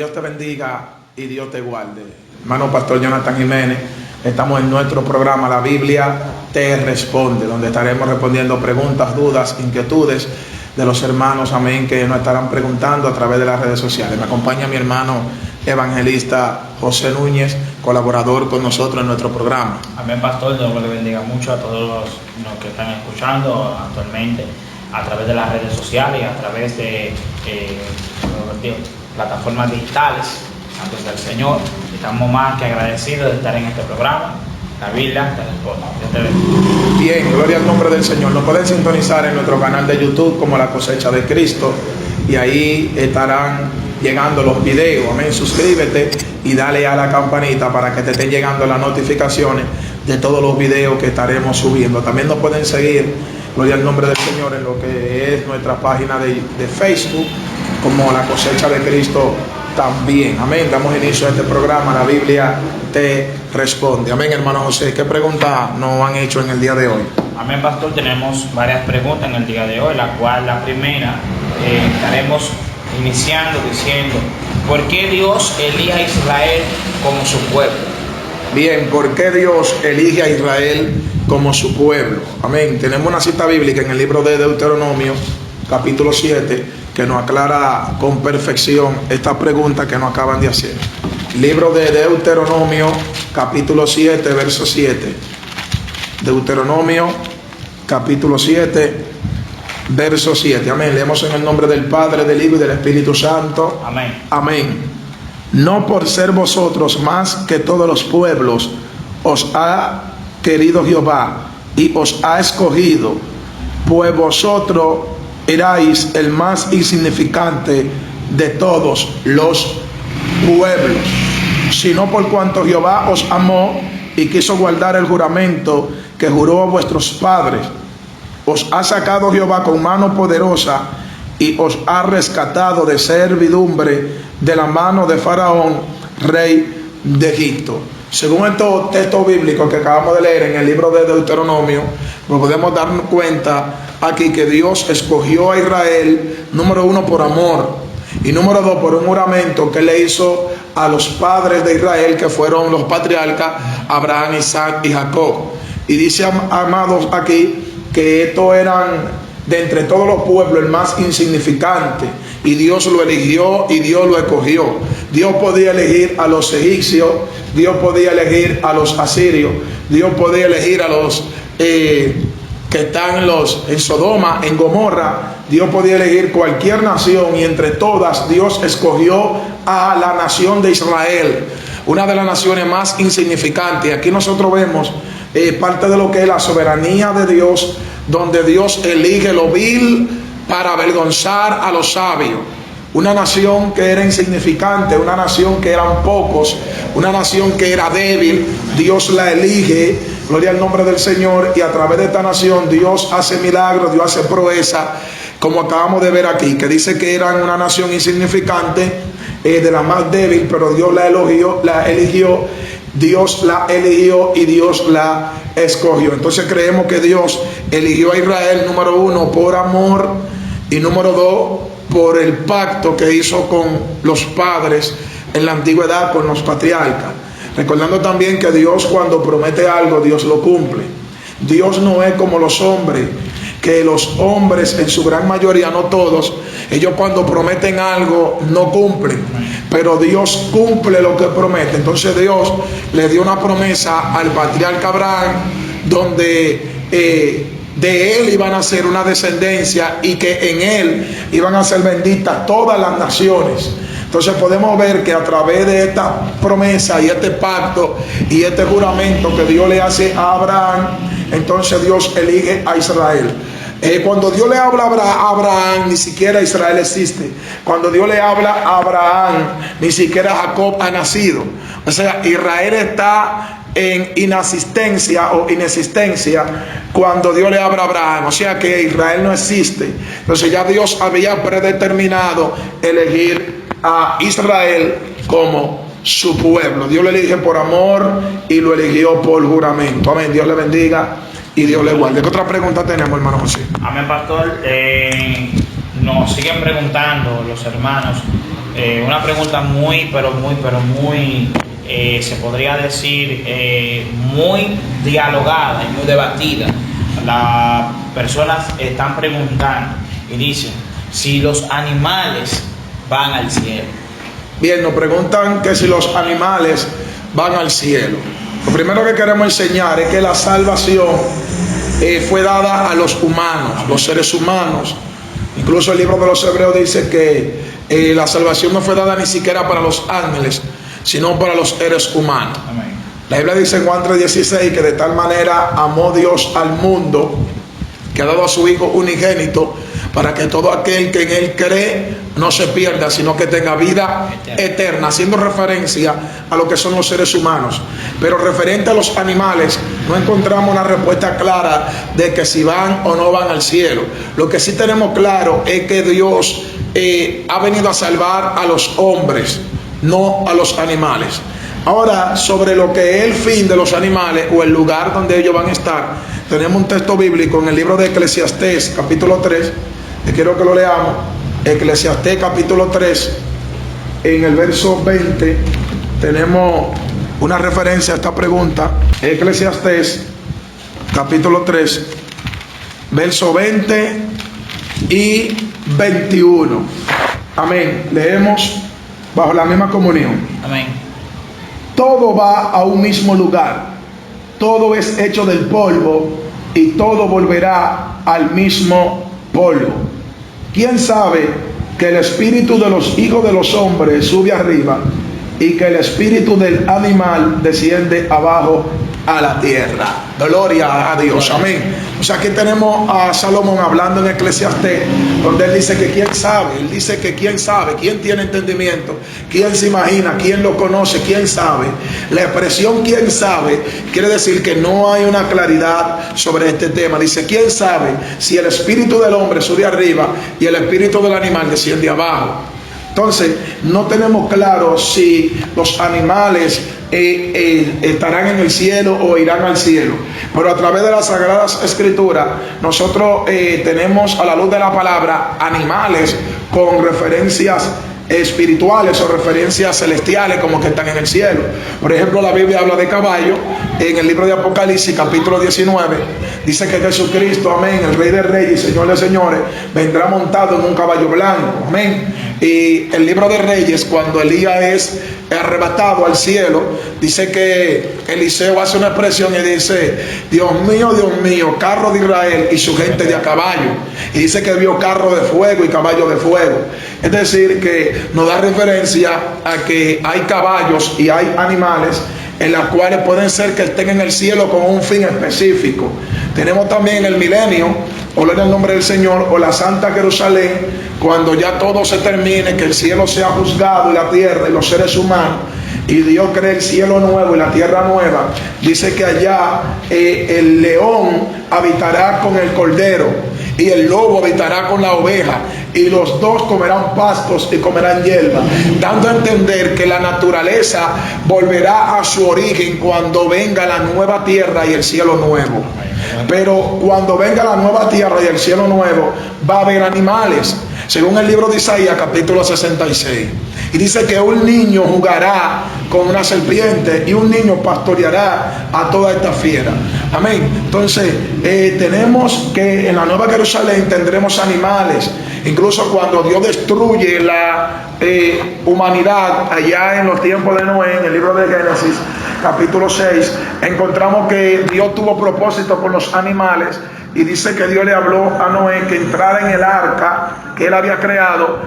Dios te bendiga y Dios te guarde. Hermano Pastor Jonathan Jiménez, estamos en nuestro programa La Biblia te responde, donde estaremos respondiendo preguntas, dudas, inquietudes de los hermanos, amén, que nos estarán preguntando a través de las redes sociales. Me acompaña mi hermano evangelista José Núñez, colaborador con nosotros en nuestro programa. Amén, Pastor. Dios le bendiga mucho a todos los que están escuchando actualmente a través de las redes sociales y a través de plataformas digitales, santos del Señor. Estamos más que agradecidos de estar en este programa. La Biblia te responde. Dios te bendiga. Bien, gloria al nombre del Señor. Nos pueden sintonizar en nuestro canal de YouTube como La Cosecha de Cristo, y ahí estarán llegando los videos. Amén. Suscríbete y dale a la campanita para que te estén llegando las notificaciones de todos los videos que estaremos subiendo. También nos pueden seguir, gloria al nombre del Señor, en lo que es nuestra página de Facebook como La Cosecha de Cristo también. Amén. Damos inicio a este programa, La Biblia te responde. Amén, hermano José. ¿Qué preguntas nos han hecho en el día de hoy? Amén, Pastor. Tenemos varias preguntas en el día de hoy, la primera estaremos iniciando diciendo: ¿por qué Dios elige a Israel como su pueblo? Bien, ¿por qué Dios elige a Israel como su pueblo? Amén. Tenemos una cita bíblica en el libro de Deuteronomio, capítulo 7, que nos aclara con perfección esta pregunta que nos acaban de hacer. Libro de Deuteronomio, capítulo 7, verso 7. Deuteronomio, capítulo 7, verso 7. Amén. Leemos en el nombre del Padre, del Hijo y del Espíritu Santo. Amén. Amén. No por ser vosotros más que todos los pueblos os ha querido Jehová y os ha escogido, pues vosotros erais el más insignificante de todos los pueblos, sino por cuanto Jehová os amó y quiso guardar el juramento que juró a vuestros padres. Os ha sacado Jehová con mano poderosa y os ha rescatado de servidumbre de la mano de Faraón, rey de Egipto. Según estos textos bíblicos que acabamos de leer en el libro de Deuteronomio, nos podemos dar cuenta aquí que Dios escogió a Israel, número uno, por amor, y número dos, por un juramento que le hizo a los padres de Israel, que fueron los patriarcas Abraham, Isaac y Jacob. Y dice, amados, aquí que estos eran de entre todos los pueblos el más insignificante, y Dios lo eligió y Dios lo escogió. Dios podía elegir a los egipcios, Dios podía elegir a los asirios, Dios podía elegir a los que están en Sodoma, en Gomorra. Dios podía elegir cualquier nación, y entre todas Dios escogió a la nación de Israel, una de las naciones más insignificantes. Aquí nosotros vemos parte de lo que es la soberanía de Dios, donde Dios elige lo vil para avergonzar a los sabios. Una nación que era insignificante, una nación que eran pocos, una nación que era débil, Dios la elige, gloria al nombre del Señor, y a través de esta nación Dios hace milagros, Dios hace proeza, como acabamos de ver aquí, que dice que eran una nación insignificante, de la más débil, pero Dios la eligió, Dios la eligió y Dios la escogió. Entonces creemos que Dios eligió a Israel, número uno, por amor, y número dos, por el pacto que hizo con los padres en la antigüedad, con los patriarcas. Recordando también que Dios, cuando promete algo, Dios lo cumple. Dios no es como los hombres, que los hombres, en su gran mayoría, no todos, ellos cuando prometen algo no cumplen, pero Dios cumple lo que promete. Entonces Dios le dio una promesa al patriarca Abraham, donde de él iban a ser una descendencia, y que en él iban a ser benditas todas las naciones. Entonces podemos ver que a través de esta promesa y este pacto y este juramento que Dios le hace a Abraham, entonces Dios elige a Israel. Cuando Dios le habla a Abraham, ni siquiera Israel existe. Cuando Dios le habla a Abraham, ni siquiera Jacob ha nacido. O sea, Israel está en inasistencia o inexistencia cuando Dios le habla a Abraham. O sea que Israel no existe. Entonces ya Dios había predeterminado elegir a Israel como su pueblo. Dios lo elige por amor y lo eligió por juramento. Amén. Dios le bendiga y Dios le guarde. ¿Qué otra pregunta tenemos, hermano José? Amén, Pastor. Nos siguen preguntando los hermanos Una pregunta muy, pero muy, se podría decir, muy dialogada y muy debatida. Las personas están preguntando y dicen si los animales van al cielo. Bien, nos preguntan que si los animales van al cielo. Lo primero que queremos enseñar es que la salvación fue dada a los humanos, los seres humanos. Incluso el libro de los Hebreos dice que la salvación no fue dada ni siquiera para los ángeles, sino para los seres humanos. Amén. La Biblia dice en Juan 3:16 que de tal manera amó Dios al mundo que ha dado a su Hijo unigénito para que todo aquel que en Él cree no se pierda, sino que tenga vida eterna, haciendo referencia a lo que son los seres humanos. Pero referente a los animales, no encontramos una respuesta clara de que si van o no van al cielo. Lo que sí tenemos claro es que Dios ha venido a salvar a los hombres, no a los animales. Ahora, sobre lo que es el fin de los animales o el lugar donde ellos van a estar, tenemos un texto bíblico en el libro de Eclesiastés, capítulo 3, que quiero que lo leamos. Eclesiastés, capítulo 3, en el verso 20, tenemos una referencia a esta pregunta. Eclesiastés, capítulo 3, verso 20 y 21. Amén. Leemos bajo la misma comunión. Amén. Todo va a un mismo lugar, todo es hecho del polvo y todo volverá al mismo polvo. ¿Quién sabe que el espíritu de los hijos de los hombres sube arriba y que el espíritu del animal desciende abajo a la tierra? Gloria a Dios, amén. O sea, aquí tenemos a Salomón hablando en Eclesiastés, donde él dice que quién sabe, él dice que quién sabe, quién tiene entendimiento, quién se imagina, quién lo conoce, quién sabe. La expresión quién sabe quiere decir que no hay una claridad sobre este tema. Dice, quién sabe si el espíritu del hombre sube arriba y el espíritu del animal desciende abajo. Entonces, no tenemos claro si los animales estarán en el cielo o irán al cielo. Pero a través de las Sagradas Escrituras, nosotros tenemos a la luz de la palabra animales con referencias espirituales o referencias celestiales como que están en el cielo. Por ejemplo, la Biblia habla de caballo. En el libro de Apocalipsis, capítulo 19, dice que Jesucristo, amén, el Rey de Reyes y Señor de Señores, vendrá montado en un caballo blanco, amén. Y el libro de Reyes, cuando Elías es arrebatado al cielo, dice que Eliseo hace una expresión y dice, Dios mío, carro de Israel y su gente de a caballo. Y dice que vio carro de fuego y caballo de fuego. Es decir, que nos da referencia a que hay caballos y hay animales en las cuales pueden ser que estén en el cielo con un fin específico. Tenemos también el milenio, o en el nombre del Señor, o la Santa Jerusalén, cuando ya todo se termine, que el cielo sea juzgado y la tierra y los seres humanos, y Dios cree el cielo nuevo y la tierra nueva. Dice que allá el león habitará con el cordero y el lobo habitará con la oveja, y los dos comerán pastos y comerán hierba, dando a entender que la naturaleza volverá a su origen cuando venga la nueva tierra y el cielo nuevo. Pero cuando venga la nueva tierra y el cielo nuevo, va a haber animales, según el libro de Isaías, capítulo 66. Y dice que un niño jugará con una serpiente y un niño pastoreará a toda esta fiera. Amén. Entonces, tenemos que en la Nueva Jerusalén tendremos animales. Incluso cuando Dios destruye la humanidad allá en los tiempos de Noé, en el libro de Génesis, capítulo 6, encontramos que Dios tuvo propósito con los animales. Y dice que Dios le habló a Noé que entrara en el arca que él había creado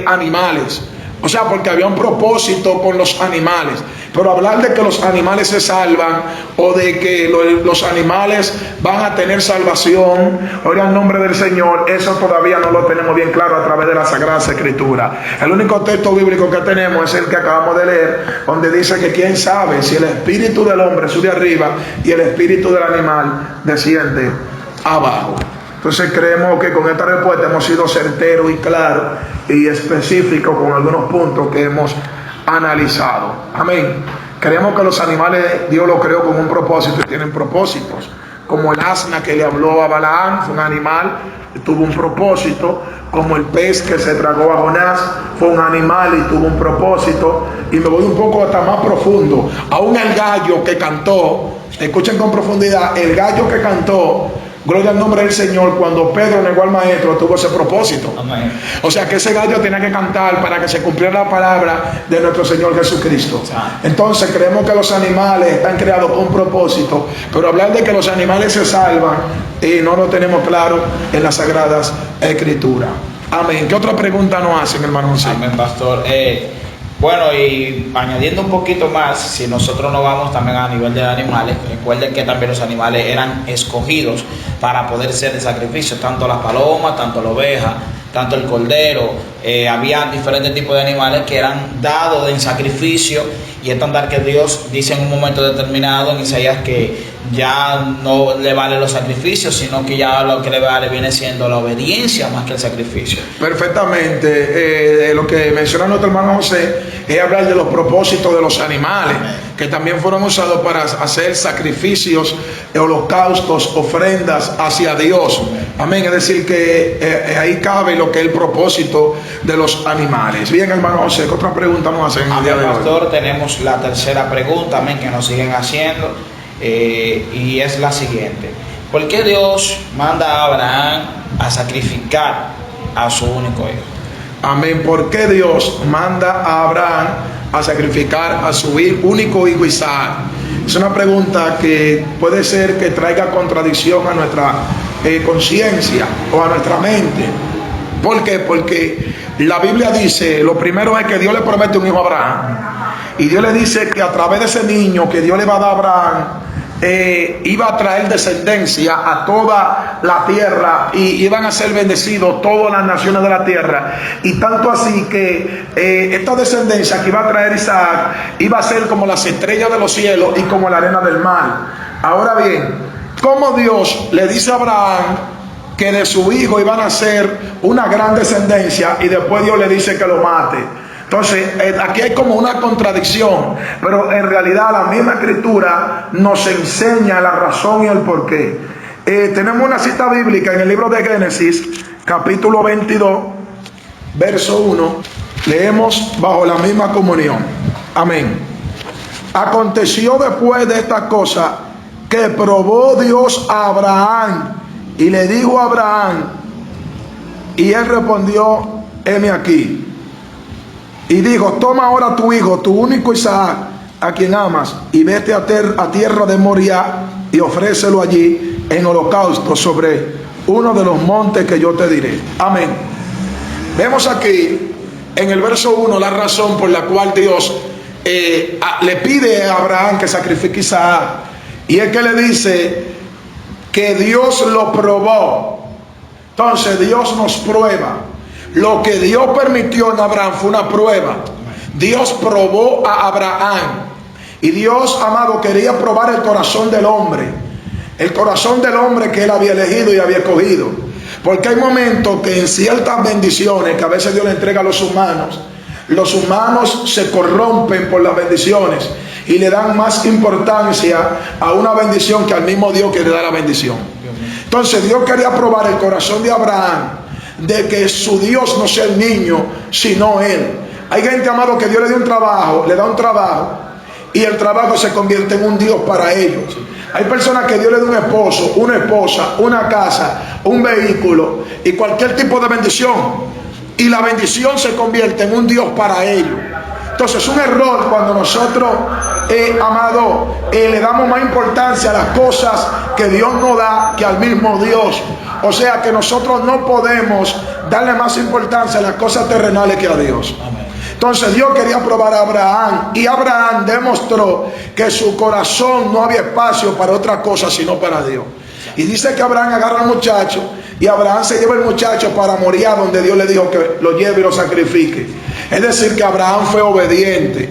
animales. O sea, porque había un propósito con los animales. Pero hablar de que los animales se salvan o de que los animales van a tener salvación, oiga el nombre del Señor, eso todavía no lo tenemos bien claro a través de la Sagrada Escritura. El único texto bíblico que tenemos es el que acabamos de leer, donde dice que quién sabe si el espíritu del hombre sube arriba y el espíritu del animal desciende abajo. Entonces creemos que con esta respuesta hemos sido certeros y claros y específicos con algunos puntos que hemos analizado. Amén. Creemos que los animales Dios los creó con un propósito y tienen propósitos como el asna que le habló a Balaam, fue un animal, tuvo un propósito, como el pez que se tragó a Jonás, fue un animal y tuvo un propósito. Y me voy un poco hasta más profundo, aún el gallo que cantó, escuchen con profundidad, el gallo que cantó, gloria al nombre del Señor, cuando Pedro negó al maestro, tuvo ese propósito. Amén. O sea que ese gallo tenía que cantar para que se cumpliera la palabra de nuestro Señor Jesucristo. Entonces creemos que los animales están creados con propósito, pero hablar de que los animales se salvan no lo tenemos claro en las Sagradas Escrituras. Amén. ¿Qué otra pregunta nos hacen, hermano José? Amén, pastor. Bueno, y añadiendo un poquito más, si nosotros nos vamos también a nivel de animales, recuerden que también los animales eran escogidos para poder ser de sacrificio, tanto las palomas, tanto la oveja, tanto el cordero, había diferentes tipos de animales que eran dados en sacrificio, y es tan que Dios dice en un momento determinado en Isaías que ya no le valen los sacrificios, sino que ya lo que le vale viene siendo la obediencia más que el sacrificio. Perfectamente. Lo que menciona nuestro hermano José es hablar de los propósitos de los animales, que también fueron usados para hacer sacrificios, holocaustos, ofrendas hacia Dios. Amén. Es decir, que ahí cabe lo que es el propósito de los animales. Bien, hermano José, ¿qué otra pregunta nos hacen el día de hoy? Pastor, tenemos la tercera pregunta, amén, que nos siguen haciendo, y es la siguiente: ¿por qué Dios manda a Abraham a sacrificar a su único hijo? Amén. ¿Por qué Dios manda a Abraham a sacrificar a su único hijo Isaac? Es una pregunta que puede ser que traiga contradicción a nuestra conciencia o a nuestra mente. ¿Por qué? Porque la Biblia dice, lo primero es que Dios le promete un hijo a Abraham, y Dios le dice que a través de ese niño que Dios le va a dar a Abraham, iba a traer descendencia a toda la tierra, y iban a ser bendecidos todas las naciones de la tierra. Y tanto así que esta descendencia que iba a traer Isaac iba a ser como las estrellas de los cielos y como la arena del mar. Ahora bien, ¿cómo Dios le dice a Abraham que de su hijo iban a ser una gran descendencia, y después Dios le dice que lo mate? Entonces, aquí hay como una contradicción, pero en realidad la misma escritura nos enseña la razón y el porqué. Tenemos una cita bíblica en el libro de Génesis, capítulo 22, verso 1. Leemos bajo la misma comunión. Amén. Aconteció después de esta cosa que probó Dios a Abraham, y le dijo a Abraham, y él respondió: heme aquí. Y dijo: toma ahora tu hijo, tu único Isaac, a quien amas, y vete a tierra de Moriah, y ofrécelo allí en holocausto sobre uno de los montes que yo te diré. Amén. Vemos aquí en el verso 1 la razón por la cual Dios le pide a Abraham que sacrifique a Isaac, y es que le dice que Dios lo probó. Entonces Dios nos prueba. Lo que Dios permitió en Abraham fue una prueba. Dios probó a Abraham, y Dios, amado, quería probar el corazón del hombre, el corazón del hombre que él había elegido y había escogido. Porque hay momentos que en ciertas bendiciones que a veces Dios le entrega a los humanos se corrompen por las bendiciones y le dan más importancia a una bendición que al mismo Dios que le da la bendición. Entonces Dios quería probar el corazón de Abraham, de que su Dios no sea el niño, sino él. Hay gente, amado, que Dios le da un trabajo, y el trabajo se convierte en un Dios para ellos. Hay personas que Dios le da un esposo, una esposa, una casa, un vehículo y cualquier tipo de bendición, y la bendición se convierte en un Dios para ellos. Entonces es un error cuando nosotros, amado, le damos más importancia a las cosas que Dios nos da que al mismo Dios. O sea que nosotros no podemos darle más importancia a las cosas terrenales que a Dios. Entonces Dios quería probar a Abraham, y Abraham demostró que su corazón no había espacio para otra cosa sino para Dios. Y dice que Abraham agarra al muchacho, y Abraham se lleva el muchacho para Moriah, donde Dios le dijo que lo lleve y lo sacrifique. Es decir, que Abraham fue obediente.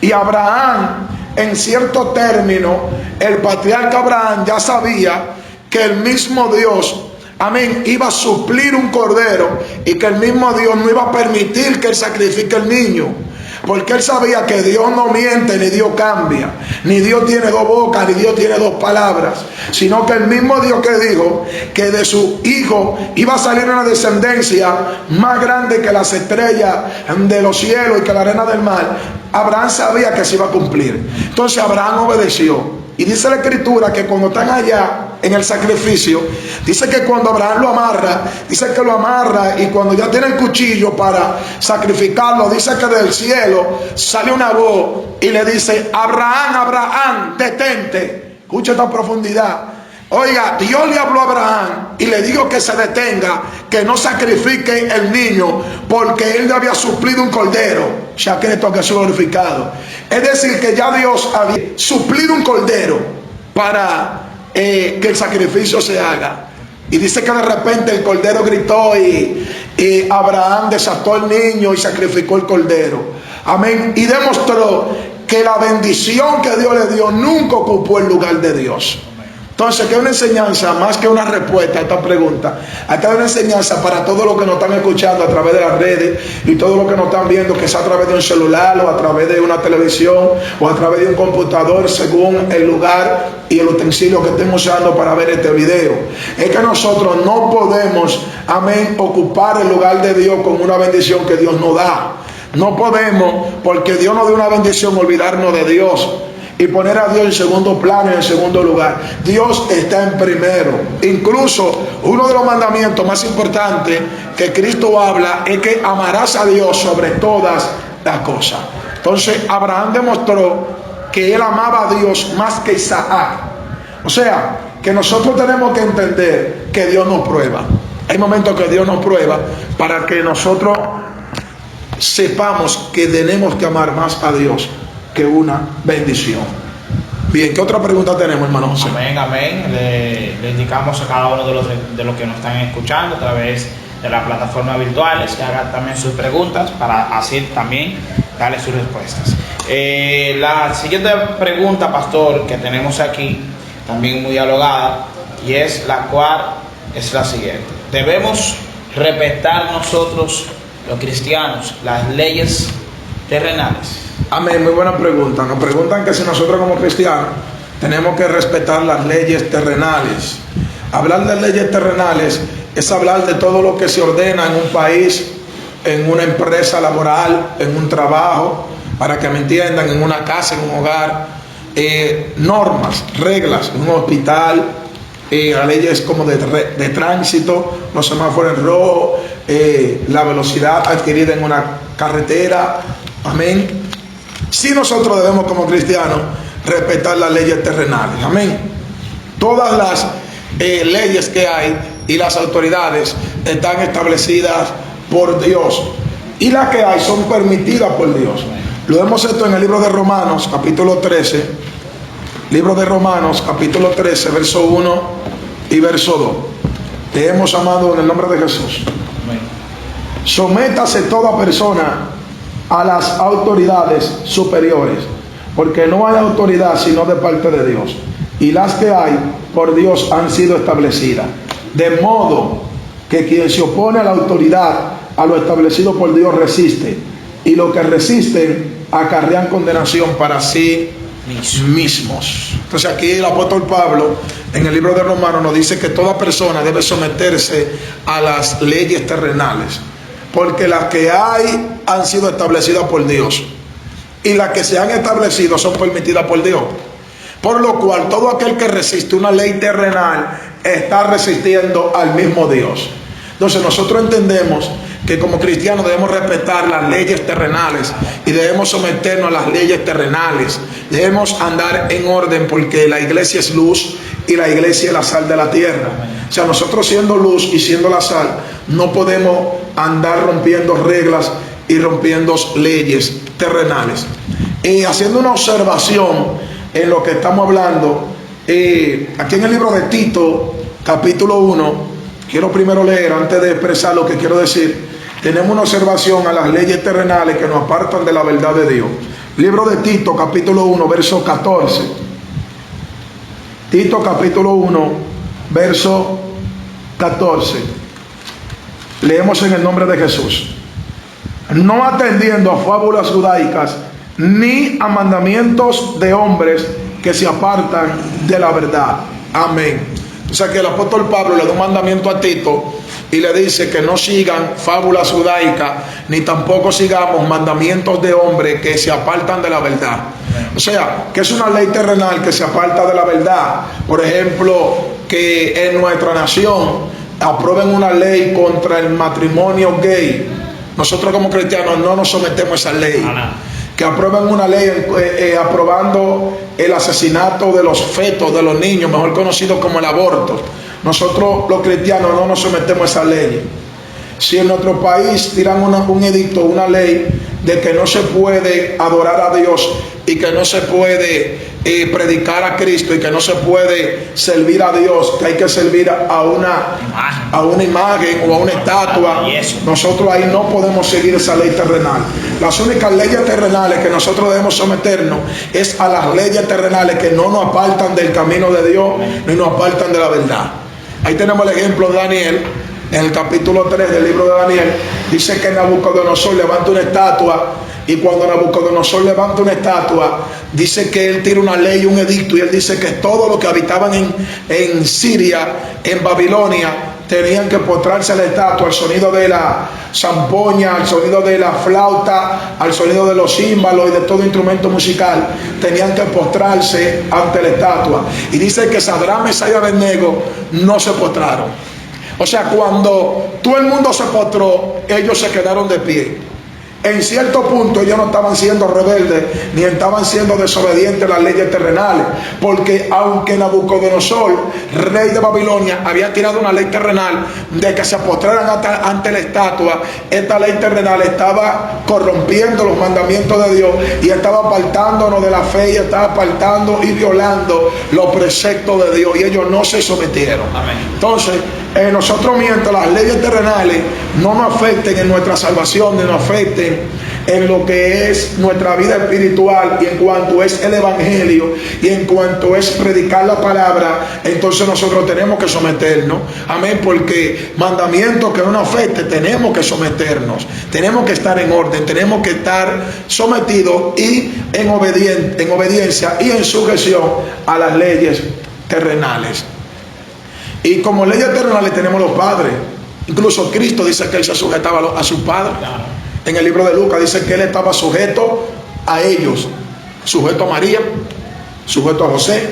Y Abraham, en cierto término, el patriarca Abraham ya sabía que el mismo Dios, amén, iba a suplir un cordero, y que el mismo Dios no iba a permitir que él sacrifique el niño. porque él sabía que Dios no miente ni Dios cambia, ni Dios tiene dos bocas, ni Dios tiene dos palabras, sino que el mismo Dios que dijo que de su hijo iba a salir una descendencia más grande que las estrellas de los cielos y que la arena del mar, Abraham sabía que se iba a cumplir. Entonces Abraham obedeció. Y dice la escritura que cuando están allá en el sacrificio, dice que cuando Abraham lo amarra, dice que lo amarra, y cuando ya tiene el cuchillo para sacrificarlo, dice que del cielo sale una voz y le dice: Abraham, Abraham, detente. Escucha esta profundidad. Oiga, Dios le habló a Abraham y le dijo que se detenga, que no sacrifique el niño, porque él le había suplido un cordero. Ya que esto que es glorificado. Es decir, que ya Dios había suplido un cordero para que el sacrificio se haga. Y dice que de repente el cordero gritó y Abraham desató el niño y sacrificó el cordero. Amén. Y demostró que la bendición que Dios le dio nunca ocupó el lugar de Dios. Entonces, que una enseñanza, más que una respuesta a esta pregunta, acá hay una enseñanza para todos los que nos están escuchando a través de las redes y todos los que nos están viendo, que sea a través de un celular o a través de una televisión o a través de un computador, según el lugar y el utensilio que estemos usando para ver este video. Es que nosotros no podemos, amén, ocupar el lugar de Dios con una bendición que Dios nos da. No podemos, porque Dios nos dio una bendición, olvidarnos de Dios y poner a Dios en segundo plano y en segundo lugar. Dios está en primero. Incluso uno de los mandamientos más importantes que Cristo habla es que amarás a Dios sobre todas las cosas. Entonces Abraham demostró que él amaba a Dios más que Isaac. O sea, que nosotros tenemos que entender que Dios nos prueba. Hay momentos que Dios nos prueba para que nosotros sepamos que tenemos que amar más a Dios que una bendición. Bien, ¿qué otra pregunta tenemos, hermano José? Amén, amén. Le indicamos a cada uno de los que nos están escuchando a través de las plataformas virtuales que hagan también sus preguntas para así también darle sus respuestas. La siguiente pregunta, pastor, que tenemos aquí, también muy dialogada, y es la cual es la siguiente: ¿debemos respetar nosotros, los cristianos, las leyes terrenales? Amén, muy buena pregunta. Nos preguntan que si nosotros como cristianos tenemos que respetar las leyes terrenales. Hablar de leyes terrenales es hablar de todo lo que se ordena en un país, en una empresa laboral, en un trabajo, para que me entiendan, en una casa, en un hogar, normas, reglas, en un hospital, las leyes como de tránsito, los semáforos en rojo, la velocidad adquirida en una carretera. Amén. Si nosotros debemos como cristianos respetar las leyes terrenales. Amén. Todas las leyes que hay y las autoridades están establecidas por Dios, y las que hay son permitidas por Dios. Lo vemos esto en el libro de Romanos capítulo 13. Libro de Romanos capítulo 13, verso 1 y verso 2. Leemos, amado, en el nombre de Jesús. Amén. Sométase toda persona a las autoridades superiores, porque no hay autoridad sino de parte de Dios, y las que hay por Dios han sido establecidas. De modo que quien se opone a la autoridad, a lo establecido por Dios, resiste, y los que resisten acarrean condenación para sí mismos. Entonces aquí el apóstol Pablo en el libro de Romanos nos dice que toda persona debe someterse a las leyes terrenales, porque las que hay han sido establecidas por Dios, y las que se han establecido son permitidas por Dios. Por lo cual todo aquel que resiste una ley terrenal está resistiendo al mismo Dios. Entonces nosotros entendemos que como cristianos debemos respetar las leyes terrenales y debemos someternos a las leyes terrenales. Debemos andar en orden, porque la iglesia es luz y la iglesia es la sal de la tierra. O sea, nosotros siendo luz y siendo la sal, no podemos andar rompiendo reglas y rompiendo leyes terrenales. Y haciendo una observación en lo que estamos hablando, aquí en el libro de Tito, capítulo 1, quiero primero leer, antes de expresar lo que quiero decir, tenemos una observación a las leyes terrenales que nos apartan de la verdad de Dios. Libro de Tito, capítulo 1, verso 14. Tito, capítulo 1, verso 14. Leemos en el nombre de Jesús. no atendiendo a fábulas judaicas, ni a mandamientos de hombres que se apartan de la verdad. Amén. O sea que el apóstol Pablo le da un mandamiento a Tito y le dice que no sigan fábulas judaicas, ni tampoco sigamos mandamientos de hombres que se apartan de la verdad. O sea, que es una ley terrenal que se aparta de la verdad. Por ejemplo, que en nuestra nación aprueben una ley contra el matrimonio gay. Nosotros como cristianos no nos sometemos a esa ley. Que aprueben una ley aprobando el asesinato de los fetos, de los niños, mejor conocido como el aborto. Nosotros los cristianos no nos sometemos a esa ley. Si en nuestro país tiran un edicto, una ley de que no se puede adorar a Dios y que no se puede predicar a Cristo y que no se puede servir a Dios, que hay que servir a una imagen o a una estatua, nosotros ahí no podemos seguir esa ley terrenal. Las únicas leyes terrenales que nosotros debemos someternos es a las leyes terrenales que no nos apartan del camino de Dios ni nos apartan de la verdad. Ahí tenemos el ejemplo de Daniel. En el capítulo 3 del libro de Daniel dice que Nabucodonosor levanta una estatua, y cuando Nabucodonosor levanta una estatua, dice que él tira una ley, un edicto, y él dice que todos los que habitaban en Siria, en Babilonia, tenían que postrarse a la estatua, al sonido de la zampoña, al sonido de la flauta, al sonido de los címbalos y de todo instrumento musical. Tenían que postrarse ante la estatua. Y dice que Sadrach, Mesach y Abednego no se postraron. O sea, cuando todo el mundo se postró, ellos se quedaron de pie. En cierto punto ellos no estaban siendo rebeldes ni estaban siendo desobedientes a las leyes terrenales, porque aunque Nabucodonosor, rey de Babilonia, había tirado una ley terrenal de que se postraran ante la estatua, esta ley terrenal estaba corrompiendo los mandamientos de Dios y estaba apartándonos de la fe y estaba apartando y violando los preceptos de Dios, y ellos no se sometieron. Amén. Entonces nosotros, mientras las leyes terrenales no nos afecten en nuestra salvación, ni nos afecten en lo que es nuestra vida espiritual, y en cuanto es el evangelio, y en cuanto es predicar la palabra, entonces nosotros tenemos que someternos. Amén. Porque mandamientos que no nos afecten, tenemos que someternos, tenemos que estar en orden, tenemos que estar sometidos y en obediencia y en sujeción a las leyes terrenales. Y como leyes terrenales tenemos los padres. Incluso Cristo dice que él se sujetaba a sus padres. En el libro de Lucas dice que él estaba sujeto a ellos, sujeto a María, sujeto a José,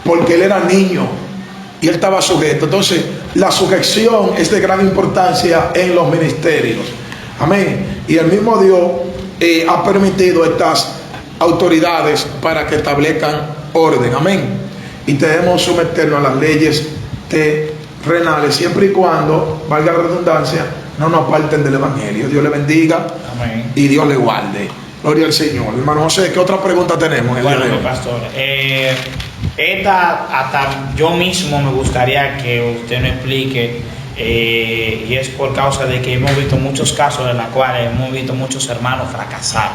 porque él era niño y él estaba sujeto. Entonces la sujeción es de gran importancia en los ministerios. Amén. Y el mismo Dios ha permitido estas autoridades para que establezcan orden. Amén. Y debemos someternos a las leyes terrenales, siempre y cuando, valga la redundancia, no nos aparten del evangelio. Dios le bendiga. Amén. Y Dios le guarde. Gloria al Señor. Hermano José, ¿qué otra pregunta tenemos? Bueno, pastor, hasta yo mismo me gustaría que usted me explique, y es por causa de que hemos visto muchos casos en los cuales hemos visto muchos hermanos fracasar,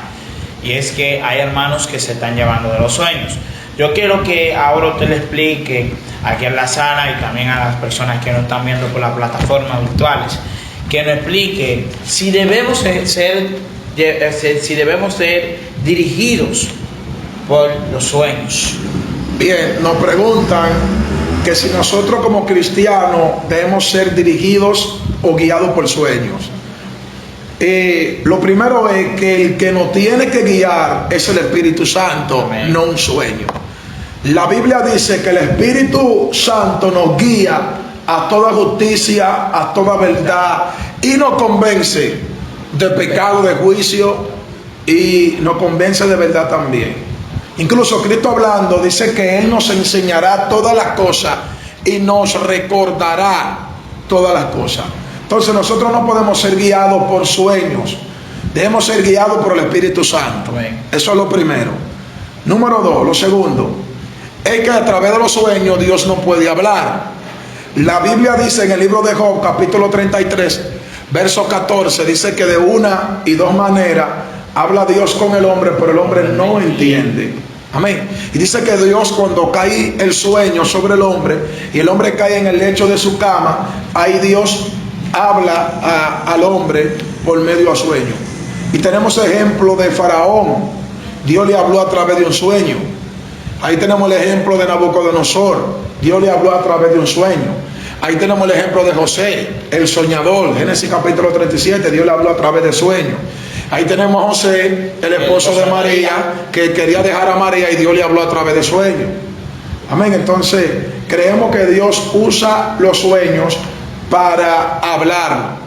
y es que hay hermanos que se están llevando de los sueños. Yo quiero que ahora usted le explique aquí en la sala y también a las personas que nos están viendo por las plataformas virtuales, que nos explique si debemos ser dirigidos por los sueños. Bien, nos preguntan que si nosotros como cristianos debemos ser dirigidos o guiados por sueños. Lo primero es que el que nos tiene que guiar es el Espíritu Santo. Amén. No un sueño. La Biblia dice que el Espíritu Santo nos guía a toda justicia, a toda verdad, y nos convence de pecado, de juicio, y nos convence de verdad también. Incluso Cristo hablando dice que Él nos enseñará todas las cosas y nos recordará todas las cosas. Entonces nosotros no podemos ser guiados por sueños, debemos ser guiados por el Espíritu Santo. Eso es lo primero. Número 2, lo segundo, es que a través de los sueños Dios no puede hablar. La Biblia dice en el libro de Job, capítulo 33, verso 14, dice que de una y dos maneras habla Dios con el hombre, pero el hombre no entiende. Amén. Y dice que Dios, cuando cae el sueño sobre el hombre y el hombre cae en el lecho de su cama, ahí Dios habla al hombre por medio del sueño. Y tenemos ejemplo de Faraón. Dios le habló a través de un sueño. Ahí tenemos el ejemplo de Nabucodonosor. Dios le habló a través de un sueño. Ahí tenemos el ejemplo de José, el soñador. Génesis capítulo 37, Dios le habló a través de sueños. Ahí tenemos a José, el esposo de María, que quería dejar a María y Dios le habló a través de sueños. Amén. Entonces, creemos que Dios usa los sueños para hablar.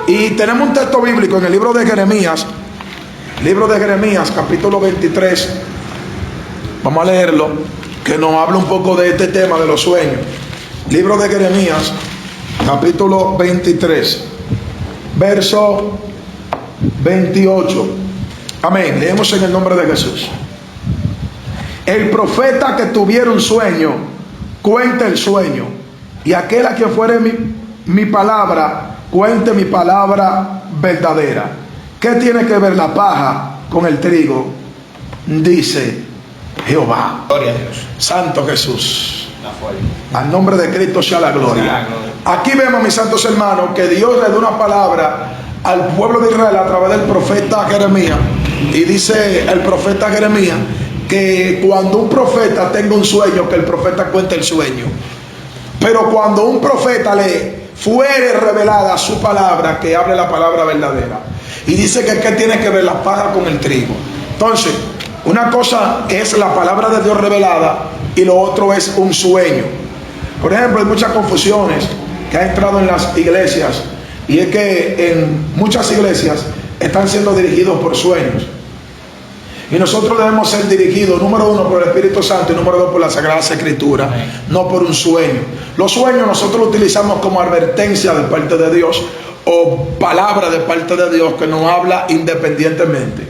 Y tenemos un texto bíblico en el libro de Jeremías, capítulo 23. Vamos a leerlo, que nos habla un poco de este tema de los sueños. Libro de Jeremías, capítulo 23, verso 28. Amén. Leemos en el nombre de Jesús. El profeta que tuviera un sueño, cuente el sueño, y aquel a quien fuere mi palabra, cuente mi palabra verdadera. ¿Qué tiene que ver la paja con el trigo? Dice Jehová. Gloria a Dios. Santo Jesús. Al nombre de Cristo sea la gloria. Aquí vemos, mis santos hermanos, que Dios le da una palabra al pueblo de Israel a través del profeta Jeremías. Y dice el profeta Jeremías que cuando un profeta tenga un sueño, que el profeta cuente el sueño. Pero cuando un profeta le fuere revelada su palabra, que hable la palabra verdadera. Y dice que tiene que ver la paja con el trigo. Entonces, una cosa es la palabra de Dios revelada y lo otro es un sueño. Por ejemplo, hay muchas confusiones que han entrado en las iglesias, y es que en muchas iglesias están siendo dirigidos por sueños. Y nosotros debemos ser dirigidos, número uno, por el Espíritu Santo, y número dos, por la Sagrada Escritura, no por un sueño. Los sueños nosotros los utilizamos como advertencia de parte de Dios, o palabra de parte de Dios que nos habla independientemente.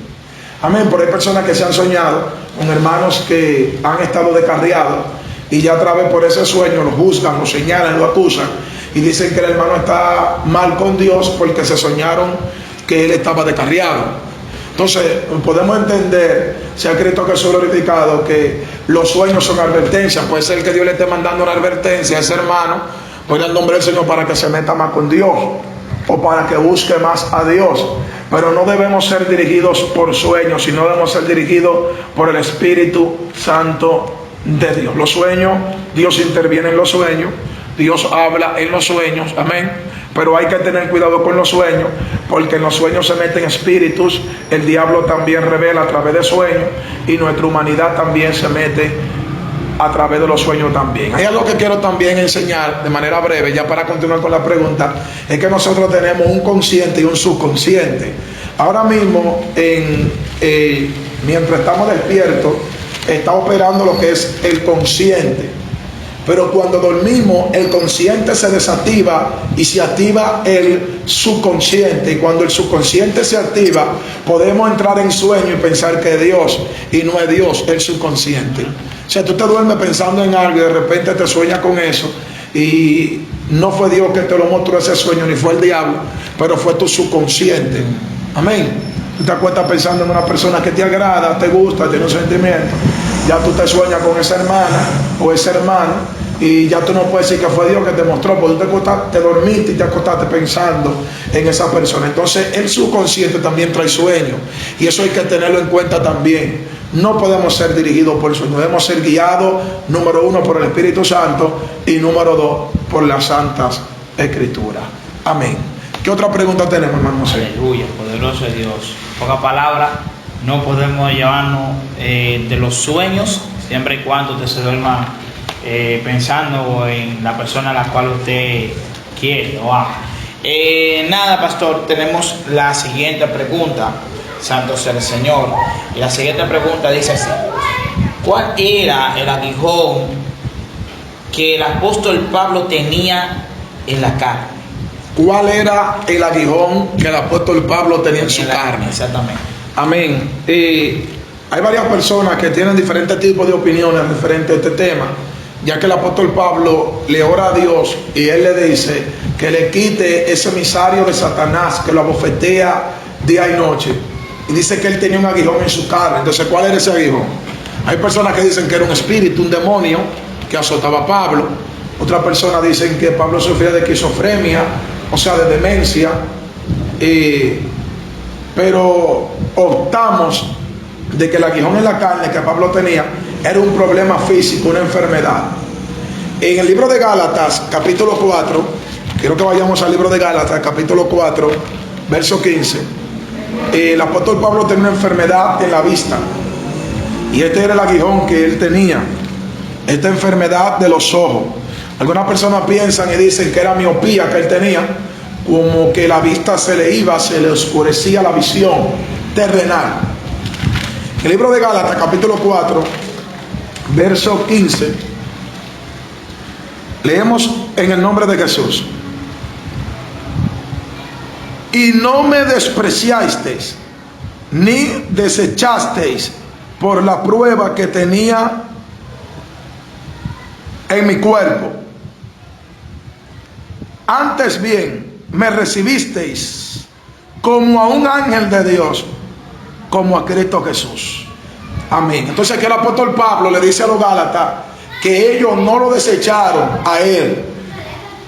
Amén. Pero hay personas que se han soñado con hermanos que han estado descarriados, y ya a través por ese sueño lo juzgan, lo señalan, lo acusan, y dicen que el hermano está mal con Dios porque se soñaron que él estaba descarriado. Entonces podemos entender, si ha Cristo Jesús glorificado, que los sueños son advertencias. Puede ser que Dios le esté mandando una advertencia a ese hermano por el nombre del Señor, para que se meta más con Dios o para que busque más a Dios. Pero no debemos ser dirigidos por sueños, sino debemos ser dirigidos por el Espíritu Santo de Dios. Los sueños, Dios interviene en los sueños, Dios habla en los sueños, amén. Pero hay que tener cuidado con los sueños, porque en los sueños se meten espíritus. El diablo también revela a través de sueños, y nuestra humanidad también se mete a través de los sueños también. Hay algo que quiero también enseñar de manera breve, ya para continuar con la pregunta, es que nosotros tenemos un consciente y un subconsciente. Ahora mismo, mientras estamos despiertos, está operando lo que es el consciente. Pero cuando dormimos, el consciente se desactiva y se activa el subconsciente. Y cuando el subconsciente se activa, podemos entrar en sueño y pensar que es Dios, y no es Dios, el subconsciente. O sea, tú te duermes pensando en algo y de repente te sueñas con eso, y no fue Dios que te lo mostró ese sueño, ni fue el diablo, pero fue tu subconsciente. Amén. Tú te acuestas pensando en una persona que te agrada, te gusta, tiene un sentimiento. Ya tú te sueñas con esa hermana o ese hermano, y ya tú no puedes decir que fue Dios que te mostró, porque tú te dormiste y te acostaste pensando en esa persona. Entonces el subconsciente también trae sueños, y eso hay que tenerlo en cuenta también. No podemos ser dirigidos por sueños, debemos ser guiados, número uno, por el Espíritu Santo, y número dos, por las Santas Escrituras. Amén. ¿Qué otra pregunta tenemos, hermano José? Aleluya, poderoso es Dios. Poca palabra, no podemos llevarnos de los sueños, siempre y cuando usted se duerma pensando en la persona a la cual usted quiere o ama. Nada, pastor, tenemos la siguiente pregunta. Santo sea el Señor. Y la siguiente pregunta dice así: ¿cuál era el aguijón que el apóstol Pablo tenía en la carne? ¿Cuál era el aguijón que el apóstol Pablo tenía en su carne? Exactamente. Amén. Hay varias personas que tienen diferentes tipos de opiniones referente a este tema, ya que el apóstol Pablo le ora a Dios y él le dice que le quite ese emisario de Satanás que lo abofetea día y noche. Y dice que él tenía un aguijón en su carne. Entonces, ¿cuál era ese aguijón? Hay personas que dicen que era un espíritu, un demonio que azotaba a Pablo. Otras personas dicen que Pablo sufría de esquizofrenia, o sea, de demencia. pero optamos de que el aguijón en la carne que Pablo tenía era un problema físico, una enfermedad. En el libro de Gálatas, capítulo 4, quiero que vayamos al libro de Gálatas, capítulo 4, verso 15. El apóstol Pablo tenía una enfermedad en la vista, y este era el aguijón que él tenía, esta enfermedad de los ojos. Algunas personas piensan y dicen que era miopía que él tenía, como que la vista se le iba, se le oscurecía la visión terrenal. El libro de Gálatas, capítulo 4, verso 15, leemos en el nombre de Jesús. Y no me despreciasteis, ni desechasteis por la prueba que tenía en mi cuerpo. Antes bien, me recibisteis como a un ángel de Dios, como a Cristo Jesús. Amén. Entonces aquí el apóstol Pablo le dice a los Gálatas que ellos no lo desecharon a él,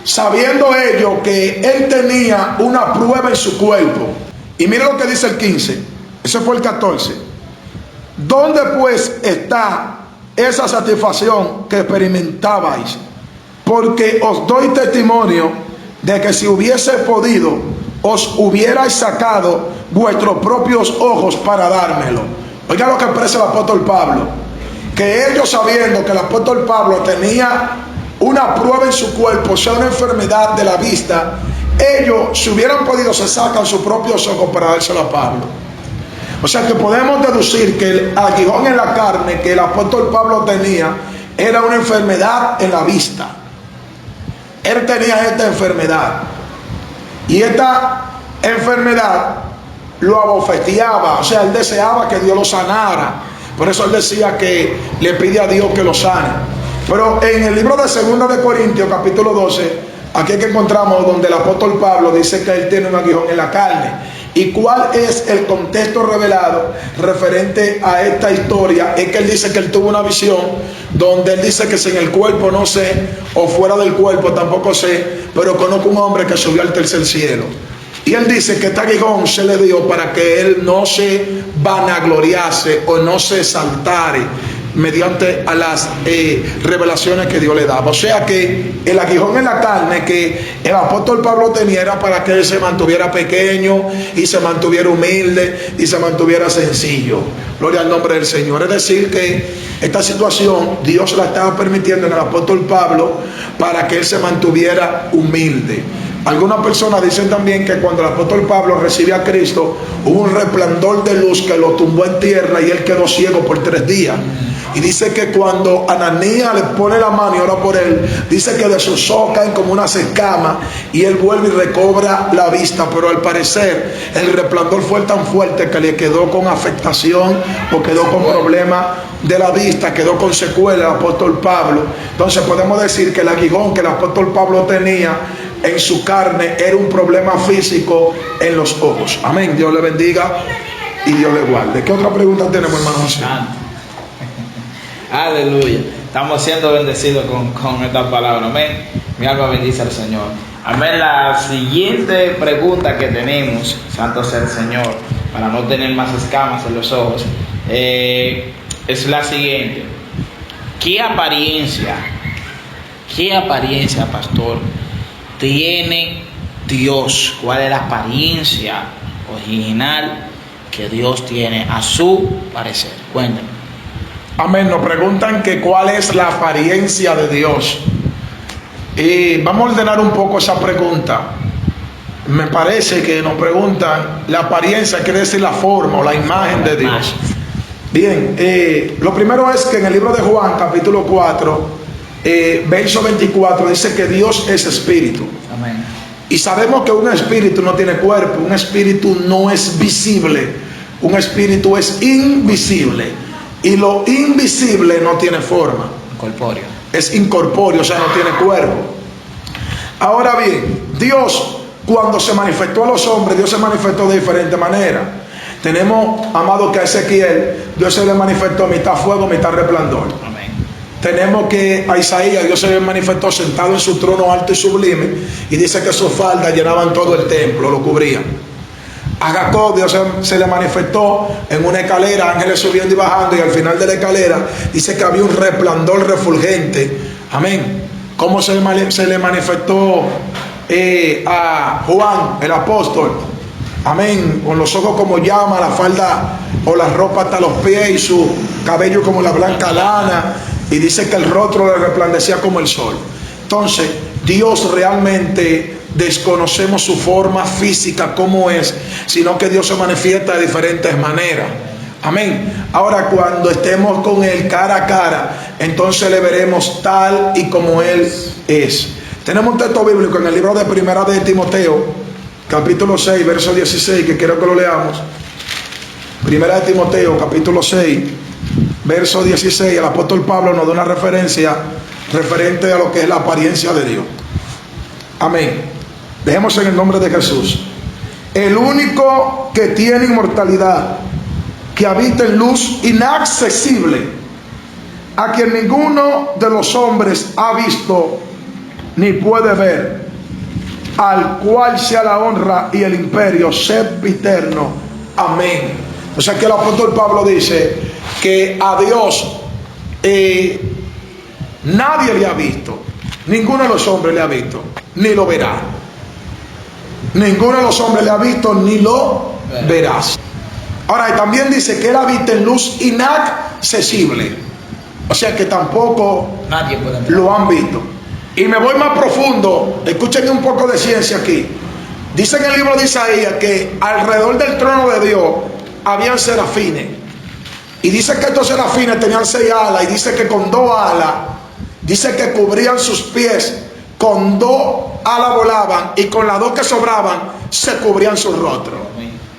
sabiendo ellos que él tenía una prueba en su cuerpo. Y mire lo que dice el 15, ese fue el 14. ¿Dónde pues está esa satisfacción que experimentabais? Porque os doy testimonio de que si hubiese podido, os hubierais sacado vuestros propios ojos para dármelo. Oiga lo que expresa el apóstol Pablo, que ellos, sabiendo que el apóstol Pablo tenía una prueba en su cuerpo, o sea, una enfermedad de la vista, ellos, si hubieran podido, se sacan sus propios ojos para dárselo a Pablo. O sea que podemos deducir que el aguijón en la carne que el apóstol Pablo tenía era una enfermedad en la vista. Él tenía esta enfermedad, y esta enfermedad lo abofeteaba, o sea, él deseaba que Dios lo sanara. Por eso él decía que le pide a Dios que lo sane. Pero en el libro de 2 de Corintios, capítulo 12, aquí es que encontramos donde el apóstol Pablo dice que él tiene un aguijón en la carne. ¿Y cuál es el contexto revelado referente a esta historia? Es que él dice que él tuvo una visión donde él dice que si en el cuerpo no sé, o fuera del cuerpo tampoco sé, pero conozco un hombre que subió al tercer cielo. Y él dice que este aguijón se le dio para que él no se vanagloriase o no se exaltare mediante a las revelaciones que Dios le daba. O sea que el aguijón en la carne que el apóstol Pablo tenía era para que él se mantuviera pequeño y se mantuviera humilde y se mantuviera sencillo. Gloria al nombre del Señor. Es decir que esta situación Dios la estaba permitiendo en el apóstol Pablo para que él se mantuviera humilde. Algunas personas dicen también que cuando el apóstol Pablo recibe a Cristo, hubo un resplandor de luz que lo tumbó en tierra y él quedó ciego por 3 días. Y dice que cuando Ananías le pone la mano y ora por él, dice que de sus ojos caen como unas escamas y él vuelve y recobra la vista. Pero al parecer el resplandor fue tan fuerte que le quedó con afectación o quedó con problemas de la vista, quedó con secuela el apóstol Pablo. Entonces podemos decir que el aguijón que el apóstol Pablo tenía en su carne era un problema físico en los ojos. Amén. Dios le bendiga y Dios le guarde. ¿Qué otra pregunta tenemos, hermano José? Aleluya. Estamos siendo bendecidos con esta palabra. Amén. Mi alma bendice al Señor. Amén. La siguiente pregunta que tenemos, santo sea el Señor, para no tener más escamas en los ojos, es la siguiente. ¿Qué apariencia, pastor, tiene Dios? ¿Cuál es la apariencia original que Dios tiene a su parecer? Cuéntanos. Amén. Nos preguntan que cuál es la apariencia de Dios. Y vamos a ordenar un poco esa pregunta. Me parece que nos preguntan la apariencia, quiere decir la forma o la imagen de Dios. Bien, lo primero es que en el libro de Juan, capítulo 4, verso 24, dice que Dios es espíritu. Amén. Y sabemos que un espíritu no tiene cuerpo, un espíritu no es visible, un espíritu es invisible. Y lo invisible no tiene forma. Incorpóreo. Es incorpóreo, o sea, no tiene cuerpo. Ahora bien, Dios, cuando se manifestó a los hombres, Dios se manifestó de diferentes maneras. Tenemos, amado, que a Ezequiel, Dios se le manifestó mitad fuego, mitad resplandor. Amén. Tenemos que a Isaías, Dios se le manifestó sentado en su trono alto y sublime, y dice que sus faldas llenaban todo el templo, lo cubrían. A Jacob Dios se le manifestó en una escalera, ángeles subiendo y bajando, y al final de la escalera dice que había un resplandor refulgente. Amén. ¿Cómo se le manifestó a Juan, el apóstol? Amén. Con los ojos como llama, la falda o la ropa hasta los pies y su cabello como la blanca lana. Y dice que el rostro le resplandecía como el sol. Entonces, Dios realmente desconocemos su forma física, cómo es, sino que Dios se manifiesta de diferentes maneras. Amén. Ahora, cuando estemos con Él cara a cara, entonces le veremos tal y como Él es. Tenemos un texto bíblico en el libro de Primera de Timoteo, capítulo 6, verso 16, que quiero que lo leamos. Primera de Timoteo, capítulo 6, verso 16. El apóstol Pablo nos da una referencia referente a lo que es la apariencia de Dios. Amén. Dejemos en el nombre de Jesús. El único que tiene inmortalidad, que habita en luz inaccesible, a quien ninguno de los hombres ha visto ni puede ver, al cual sea la honra y el imperio sempiterno. Amén. O sea que el apóstol Pablo dice que a Dios nadie le ha visto, ninguno de los hombres le ha visto, ni lo verá. Ninguno de los hombres le ha visto ni lo verás. Ahora, y también dice que Él habita en luz inaccesible. O sea que tampoco nadie puede ver. Lo han visto. Y me voy más profundo. Escúchenme un poco de ciencia aquí. Dice en el libro de Isaías que alrededor del trono de Dios habían serafines. Y dice que estos serafines tenían 6 alas. Y dice que con 2 alas, dice que cubrían sus pies. Con 2 alas volaban y con las 2 que sobraban se cubrían sus rostros.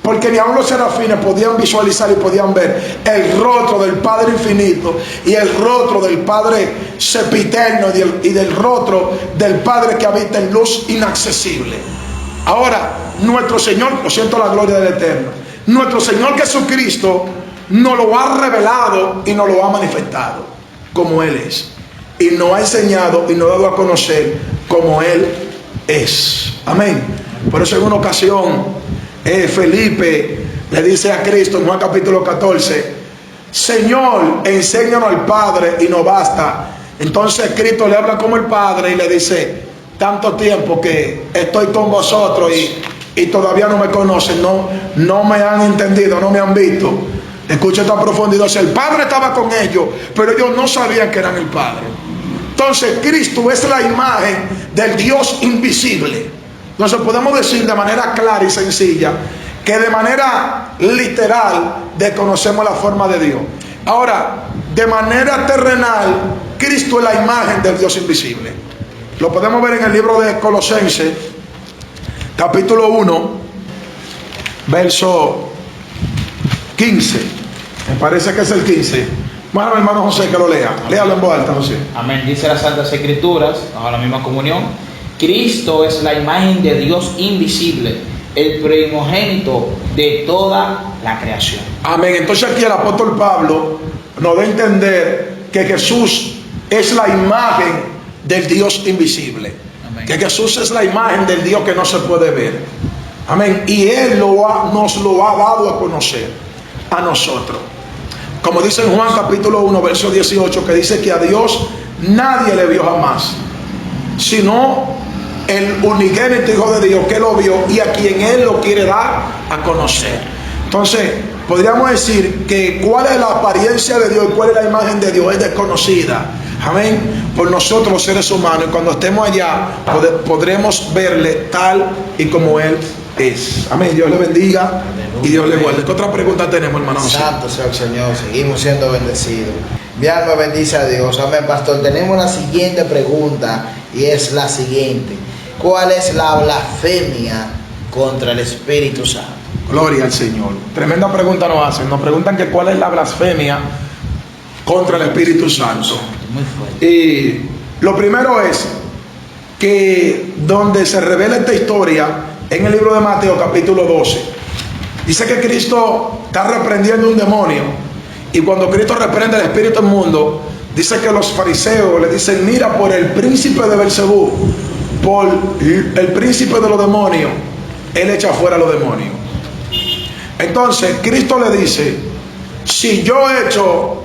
Porque ni aun los serafines podían visualizar y podían ver el rostro del Padre infinito y el rostro del Padre sempiterno y del rostro del Padre que habita en luz inaccesible. Ahora, nuestro Señor, lo siento la gloria del Eterno, nuestro Señor Jesucristo nos lo ha revelado y nos lo ha manifestado como Él es. Y nos ha enseñado y nos ha dado a conocer como Él es. Amén. Por eso en una ocasión Felipe le dice a Cristo en Juan capítulo 14: Señor, enséñanos al Padre y nos basta. Entonces Cristo le habla como el Padre y le dice: tanto tiempo que estoy con vosotros y todavía no me conocen, no me han entendido, no me han visto. Escucha esta profundidad. El Padre estaba con ellos, pero ellos no sabían que eran el Padre. Entonces Cristo es la imagen del Dios invisible. Entonces podemos decir de manera clara y sencilla que de manera literal desconocemos la forma de Dios. Ahora, de manera terrenal, Cristo es la imagen del Dios invisible. Lo podemos ver en el libro de Colosenses, capítulo 1, verso 15. Me parece que es el 15. Bueno, hermano José, que lo lea. Léalo en voz alta, José. Amén. Dice las Santas Escrituras, bajo la misma comunión: Cristo es la imagen de Dios invisible, el primogénito de toda la creación. Amén. Entonces aquí el apóstol Pablo nos da a entender que Jesús es la imagen del Dios invisible. Amén. Que Jesús es la imagen del Dios que no se puede ver. Amén. Y Él nos lo ha dado a conocer a nosotros. Como dice en Juan capítulo 1, verso 18, que dice que a Dios nadie le vio jamás, sino el unigénito Hijo de Dios que lo vio y a quien Él lo quiere dar a conocer. Entonces, podríamos decir que cuál es la apariencia de Dios y cuál es la imagen de Dios es desconocida. Amén. Por nosotros los seres humanos. Y cuando estemos allá podremos verle tal y como Él es. Amén. Dios le bendiga y Dios le guarde. ¿Qué otra pregunta tenemos, hermano? Santo sea el Señor. Seguimos siendo bendecidos. Mi alma bendice a Dios. Amén, pastor. Tenemos la siguiente pregunta y es la siguiente: ¿cuál es la blasfemia contra el Espíritu Santo? Gloria al Señor. Tremenda pregunta nos hacen. Nos preguntan que cuál es la blasfemia contra el Espíritu Santo. Muy fuerte. Y lo primero es que donde se revela esta historia en el libro de Mateo capítulo 12, dice que Cristo está reprendiendo un demonio, y cuando Cristo reprende el espíritu inmundo, dice que los fariseos le dicen: mira, por el príncipe de Belcebú, por el príncipe de los demonios, él echa fuera a los demonios. Entonces Cristo le dice, si yo he hecho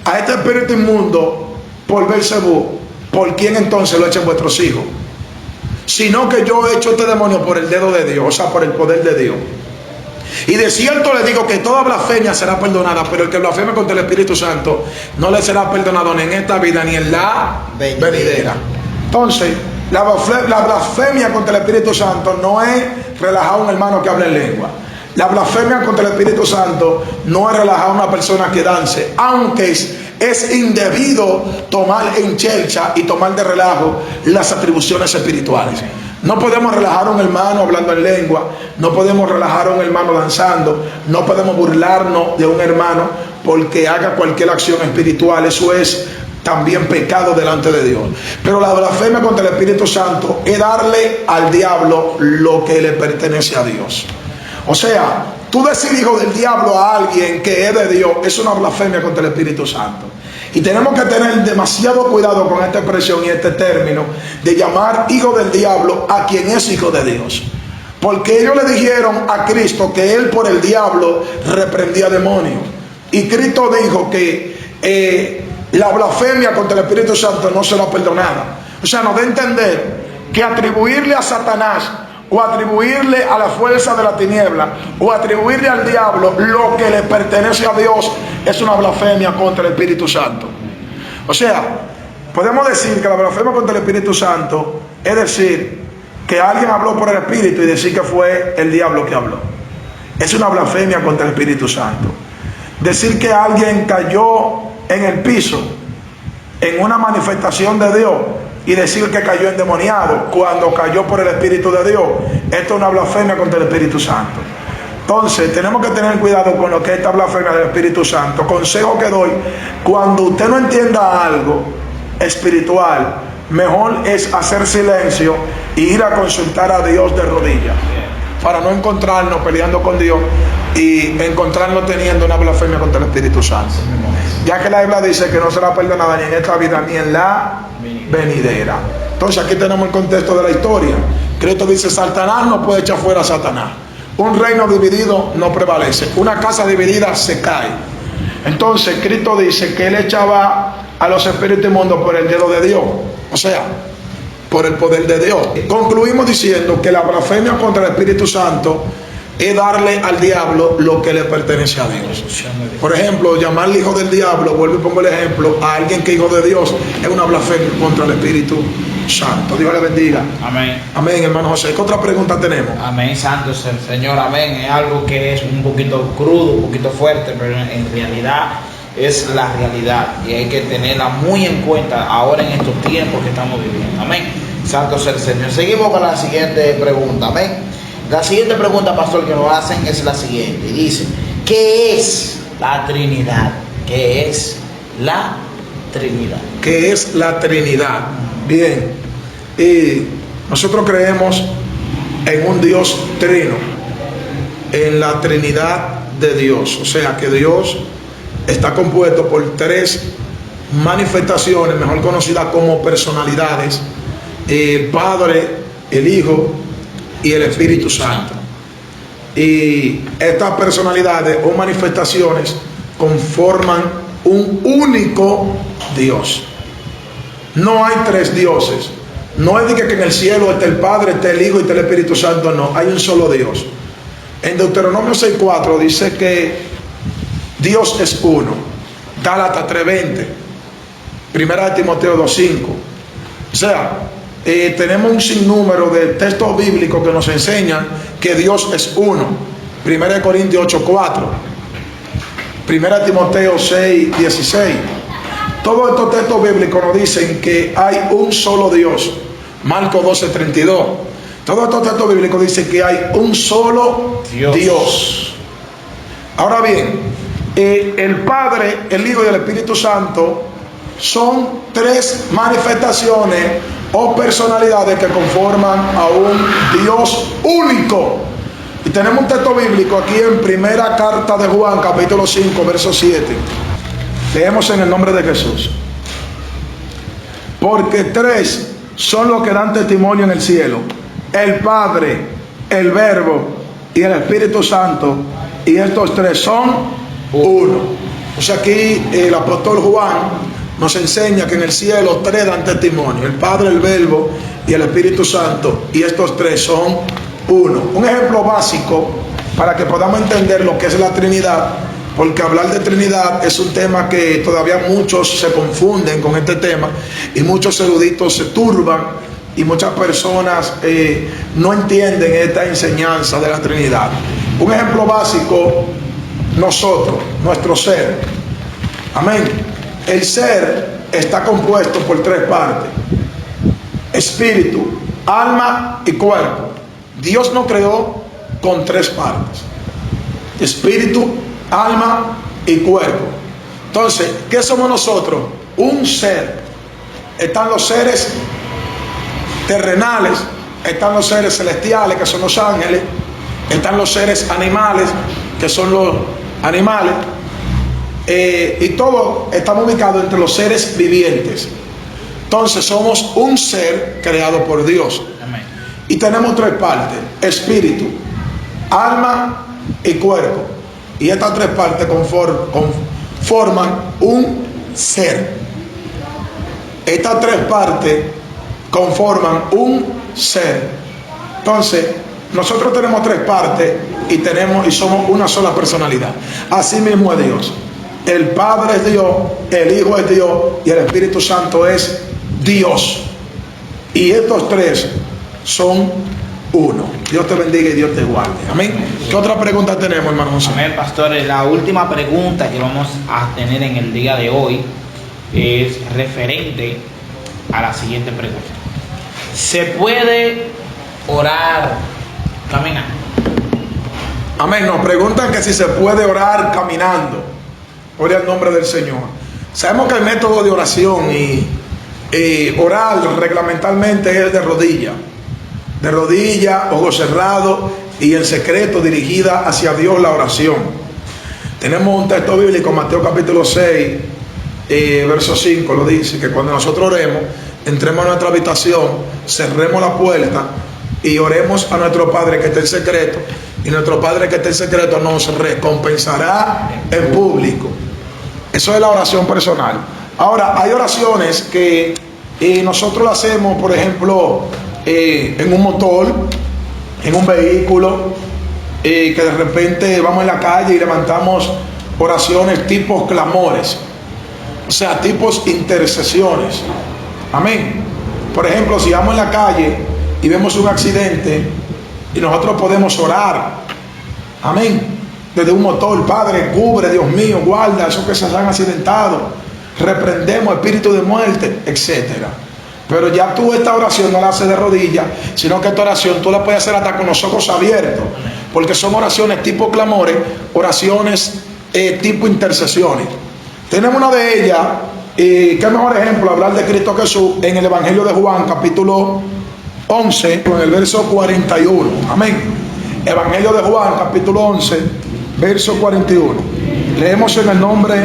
a este espíritu inmundo por Beelzebú, ¿por quién entonces lo echen vuestros hijos? Sino que yo he hecho este demonio por el dedo de Dios, o sea, por el poder de Dios. Y de cierto les digo que toda blasfemia será perdonada, pero el que blasfeme contra el Espíritu Santo no le será perdonado ni en esta vida ni en la venidera. Entonces, la blasfemia contra el Espíritu Santo no es relajar a un hermano que habla en lengua. La blasfemia contra el Espíritu Santo no es relajar a una persona que dance, aunque es indebido tomar en chelcha y tomar de relajo las atribuciones espirituales. No podemos relajar a un hermano hablando en lengua, no podemos relajar a un hermano danzando, no podemos burlarnos de un hermano porque haga cualquier acción espiritual. Eso es también pecado delante de Dios. Pero la blasfemia contra el Espíritu Santo es darle al diablo lo que le pertenece a Dios. O sea, tú decir hijo del diablo a alguien que es de Dios es una blasfemia contra el Espíritu Santo. Y tenemos que tener demasiado cuidado con esta expresión y este término de llamar hijo del diablo a quien es hijo de Dios. Porque ellos le dijeron a Cristo que él por el diablo reprendía demonios. Y Cristo dijo que la blasfemia contra el Espíritu Santo no será perdonada. O sea, nos da a entender que atribuirle a Satanás o atribuirle a la fuerza de la tiniebla o atribuirle al diablo lo que le pertenece a Dios es una blasfemia contra el Espíritu Santo. O sea, podemos decir que la blasfemia contra el Espíritu Santo es decir que alguien habló por el Espíritu y decir que fue el diablo que habló. Es una blasfemia contra el Espíritu Santo. Decir que alguien cayó en el piso en una manifestación de Dios y decir que cayó endemoniado cuando cayó por el Espíritu de Dios, esto es una blasfemia contra el Espíritu Santo. Entonces tenemos que tener cuidado con lo que es esta blasfemia del Espíritu Santo. Consejo que doy: cuando usted no entienda algo espiritual, mejor es hacer silencio y ir a consultar a Dios de rodillas, para no encontrarnos peleando con Dios y encontrarnos teniendo una blasfemia contra el Espíritu Santo, ya que la Biblia dice que no será perdonada ni en esta vida ni en la venidera. Entonces aquí tenemos el contexto de la historia. Cristo dice: Satanás no puede echar fuera a Satanás. Un reino dividido no prevalece, una casa dividida se cae. Entonces Cristo dice que él echaba a los espíritus inmundos por el dedo de Dios, o sea, por el poder de Dios. Concluimos diciendo que la blasfemia contra el Espíritu Santo es darle al diablo lo que le pertenece a Dios. Por ejemplo, llamarle hijo del diablo, vuelvo y pongo el ejemplo, a alguien que es hijo de Dios, es una blasfemia contra el Espíritu Santo. Dios le bendiga. Amén. Amén, hermano José. ¿Qué otra pregunta tenemos? Amén, santo es el Señor, amén. Es algo que es un poquito crudo, un poquito fuerte, pero en realidad es la realidad y hay que tenerla muy en cuenta ahora en estos tiempos que estamos viviendo. Amén. Santo es el Señor. Seguimos con la siguiente pregunta. Amén. La siguiente pregunta, pastor, que nos hacen es la siguiente. Y dice: ¿qué es la Trinidad? ¿Qué es la Trinidad? ¿Qué es la Trinidad? Bien, y nosotros creemos en un Dios trino, en la Trinidad de Dios. O sea que Dios está compuesto por tres manifestaciones, mejor conocidas como personalidades: el Padre, el Hijo y el Espíritu Santo. Y estas personalidades o manifestaciones conforman un único Dios. No hay tres dioses. No es de que en el cielo está el Padre, está el Hijo y está el Espíritu Santo. No, hay un solo Dios. En Deuteronomio 6:4 dice que Dios es uno. Gálatas 3:20. Primera de Timoteo 2:5. O sea, tenemos un sinnúmero de textos bíblicos que nos enseñan que Dios es uno. 1 Corintios 8:4, 1 Timoteo 6:16. Todos estos textos bíblicos nos dicen que hay un solo Dios. Marcos 12:32. Todos estos textos bíblicos dicen que hay un solo Dios. Ahora bien, el Padre, el Hijo y el Espíritu Santo son tres manifestaciones o personalidades que conforman a un Dios único. Y tenemos un texto bíblico aquí en primera carta de Juan, capítulo 5, verso 7. Leemos en el nombre de Jesús. Porque tres son los que dan testimonio en el cielo: el Padre, el Verbo y el Espíritu Santo, y estos tres son uno. O sea, aquí el apóstol Juan nos enseña que en el cielo tres dan testimonio: el Padre, el Verbo y el Espíritu Santo, y estos tres son uno. Un ejemplo básico para que podamos entender lo que es la Trinidad, porque hablar de Trinidad es un tema que todavía muchos se confunden con este tema, y muchos eruditos se turban, y muchas personas no entienden esta enseñanza de la Trinidad. Un ejemplo básico: nosotros, nuestro ser. Amén. El ser está compuesto por tres partes: espíritu, alma y cuerpo. Dios nos creó con tres partes: espíritu, alma y cuerpo. Entonces, ¿qué somos nosotros? Un ser. Están los seres terrenales, están los seres celestiales, que son los ángeles, están los seres animales, que son los animales, y todos estamos ubicados entre los seres vivientes. Entonces somos un ser creado por Dios. Amén. Y tenemos tres partes: espíritu, alma y cuerpo. Y estas tres partes forman un ser. Estas tres partes conforman un ser. Entonces, nosotros tenemos tres partes y somos una sola personalidad. Así mismo es Dios. El Padre es Dios, el Hijo es Dios y el Espíritu Santo es Dios. Y estos tres son uno. Dios te bendiga y Dios te guarde. Amén. ¿Qué otra pregunta tenemos, hermano José? Amén, pastor. La última pregunta que vamos a tener en el día de hoy es referente a la siguiente pregunta: ¿se puede orar caminando? Amén. Nos preguntan que si se puede orar caminando. Gloria al nombre del Señor. Sabemos que el método de oración y orar reglamentalmente es el de rodilla. De rodilla, ojos cerrados y en secreto, dirigida hacia Dios la oración. Tenemos un texto bíblico, Mateo capítulo 6, verso 5, lo dice, que cuando nosotros oremos, entremos a nuestra habitación, cerremos la puerta y oremos a nuestro Padre que está en secreto, y nuestro Padre que está en secreto nos recompensará en público. Eso es la oración personal. Ahora, hay oraciones que nosotros las hacemos, por ejemplo, en un motor, en un vehículo, que de repente vamos en la calle y levantamos oraciones tipos clamores, o sea, tipos intercesiones. Amén. Por ejemplo, si vamos en la calle y vemos un accidente y nosotros podemos orar, amén, desde un motor: Padre, cubre, Dios mío, guarda a esos que se han accidentado, reprendemos espíritu de muerte, etcétera. Pero ya tú esta oración no la haces de rodillas, sino que esta oración tú la puedes hacer hasta con los ojos abiertos, porque son oraciones tipo clamores, oraciones tipo intercesiones. Tenemos una de ellas, qué mejor ejemplo, hablar de Cristo Jesús en el Evangelio de Juan, capítulo 11, con el verso 41. Amén. Evangelio de Juan, capítulo 11, verso 41. Leemos en el nombre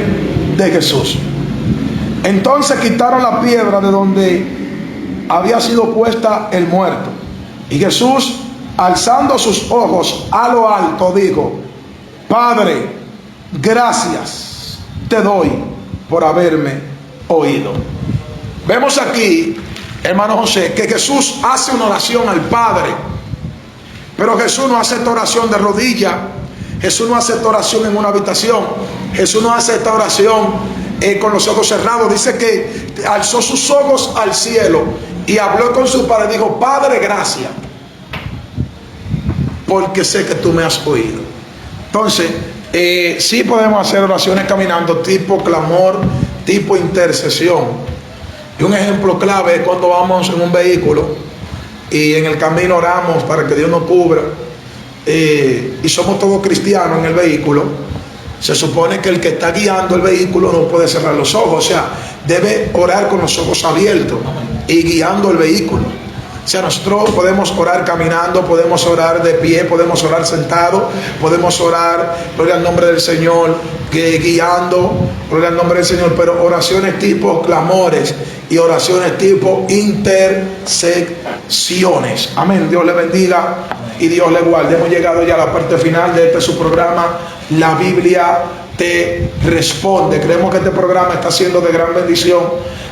de Jesús. Entonces quitaron la piedra de donde había sido puesta el muerto. Y Jesús, alzando sus ojos a lo alto, dijo: Padre, gracias te doy por haberme oído. Vemos aquí, hermano José, que Jesús hace una oración al Padre, pero Jesús no hace esta oración de rodillas. Jesús no hace esta oración en una habitación. Jesús no hace esta oración con los ojos cerrados. Dice que alzó sus ojos al cielo y habló con su Padre. Dijo: Padre, gracias, porque sé que tú me has oído. Entonces, sí podemos hacer oraciones caminando, tipo clamor, tipo intercesión. Y un ejemplo clave es cuando vamos en un vehículo y en el camino oramos para que Dios nos cubra, y somos todos cristianos en el vehículo. Se supone que el que está guiando el vehículo no puede cerrar los ojos, o sea, debe orar con los ojos abiertos y guiando el vehículo. O sea, nosotros podemos orar caminando, podemos orar de pie, podemos orar sentado, podemos orar, gloria al nombre del Señor, guiando, gloria al nombre del Señor, pero oraciones tipo clamores y oraciones tipo intercesiones. Amén. Dios le bendiga. y Dios le guarde. Hemos llegado ya a la parte final de este su programa, La Biblia te responde. Creemos que este programa está siendo de gran bendición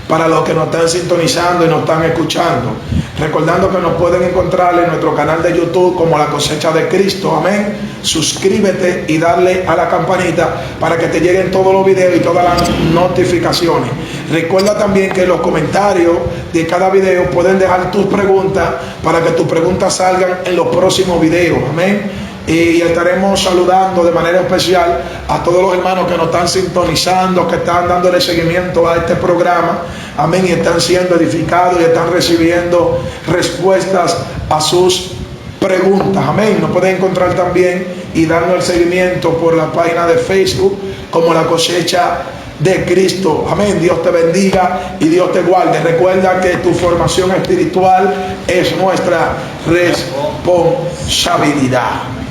para los que nos están sintonizando y nos están escuchando. Recordando que nos pueden encontrar en nuestro canal de YouTube como La Cosecha de Cristo. Amén. Suscríbete y darle a la campanita para que te lleguen todos los videos y todas las notificaciones. Recuerda también que en los comentarios de cada video pueden dejar tus preguntas para que tus preguntas salgan en los próximos videos. Amén. Y estaremos saludando de manera especial a todos los hermanos que nos están sintonizando, que están dándole seguimiento a este programa. Amén. Y están siendo edificados y están recibiendo respuestas a sus preguntas. Amén. Nos pueden encontrar también y darnos el seguimiento por la página de Facebook como La Cosecha de Cristo. Amén. Dios te bendiga y Dios te guarde. Recuerda que tu formación espiritual es nuestra responsabilidad.